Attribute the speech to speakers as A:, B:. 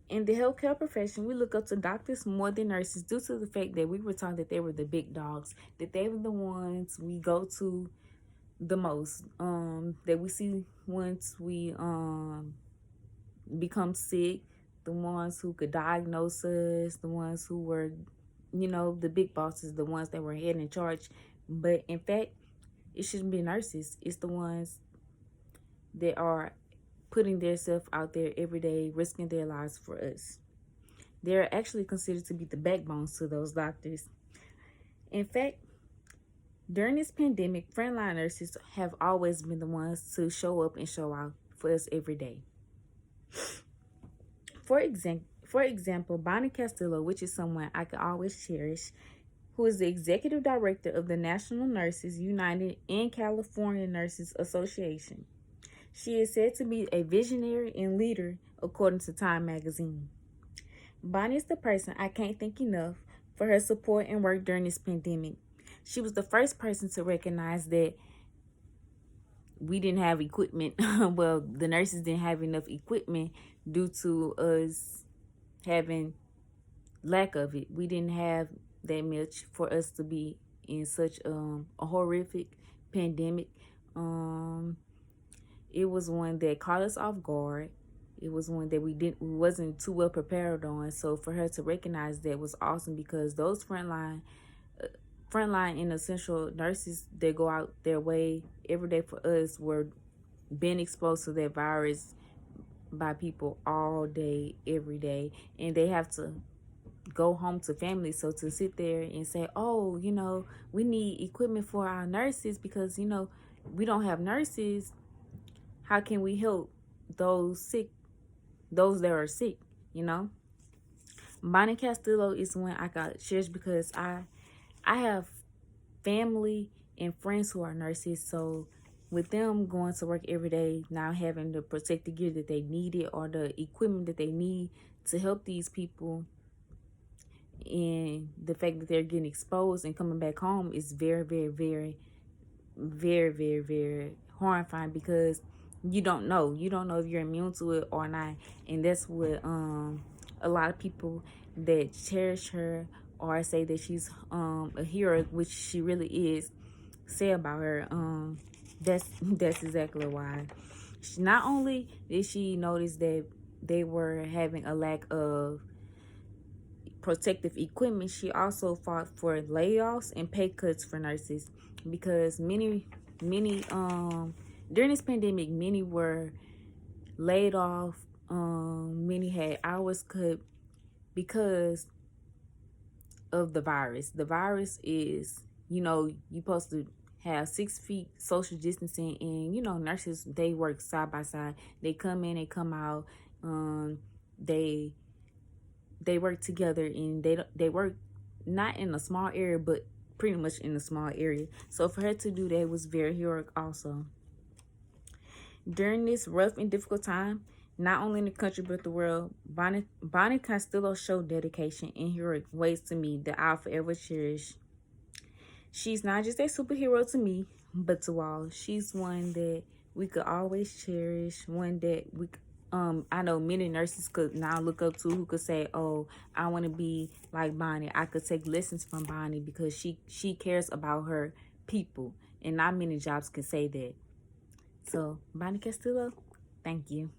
A: In the healthcare profession, we look up to doctors more than nurses due to the fact that we were taught that they were the big dogs, that they were the ones we go to the most, that we see once we become sick, the ones who could diagnose us, the ones who were, the big bosses, the ones that were head in charge. But in fact, it shouldn't be nurses. It's the ones that are putting themselves out there every day, risking their lives for us. They're actually considered to be the backbones to those doctors. In fact, during this pandemic, frontline nurses have always been the ones to show up and show out for us every day. For example, Bonnie Castillo, which is someone I can always cherish, who is the executive director of the National Nurses United and California Nurses Association. She is said to be a visionary and leader, according to Time magazine. Bonnie is the person I can't thank enough for her support and work during this pandemic. She was the first person to recognize that we didn't have equipment. Well, the nurses didn't have enough equipment due to us having lack of it. We didn't have that much for us to be in such a horrific pandemic. It was one that caught us off guard. It was one that we wasn't too well prepared on. So for her to recognize that was awesome, because those frontline and essential nurses that go out their way every day for us were being exposed to that virus by people all day, every day, and they have to go home to family. So to sit there and say, oh, we need equipment for our nurses because, we don't have nurses. How can we help those that are sick, Bonnie Castillo is one I got cherish because I have family and friends who are nurses. So with them going to work every day, now having the protective gear that they needed or the equipment that they need to help these people, and the fact that they're getting exposed and coming back home is very, very, very, very, very, very horrifying, because you don't know if you're immune to it or not. And that's what a lot of people that cherish her or say that she's a hero, which she really is, say about her. That's exactly why. Not only did she notice that they were having a lack of protective equipment, she also fought for layoffs and pay cuts for nurses, because many during this pandemic, many were laid off. Many had hours cut because of the virus. The virus is, you're supposed to have 6 feet social distancing, and nurses, they work side by side. They come in, they come out. They work together, and they work not in a small area, but pretty much in a small area. So for her to do that was very heroic also. During this rough and difficult time, not only in the country but the world, Bonnie Castillo showed dedication in heroic ways to me that I'll forever cherish. She's not just a superhero to me, but to all. She's one that we could always cherish, one that I know many nurses could now look up to, who could say, oh, I want to be like Bonnie. I could take lessons from Bonnie because she cares about her people, and not many jobs can say that. So, Bonnie Castillo, thank you.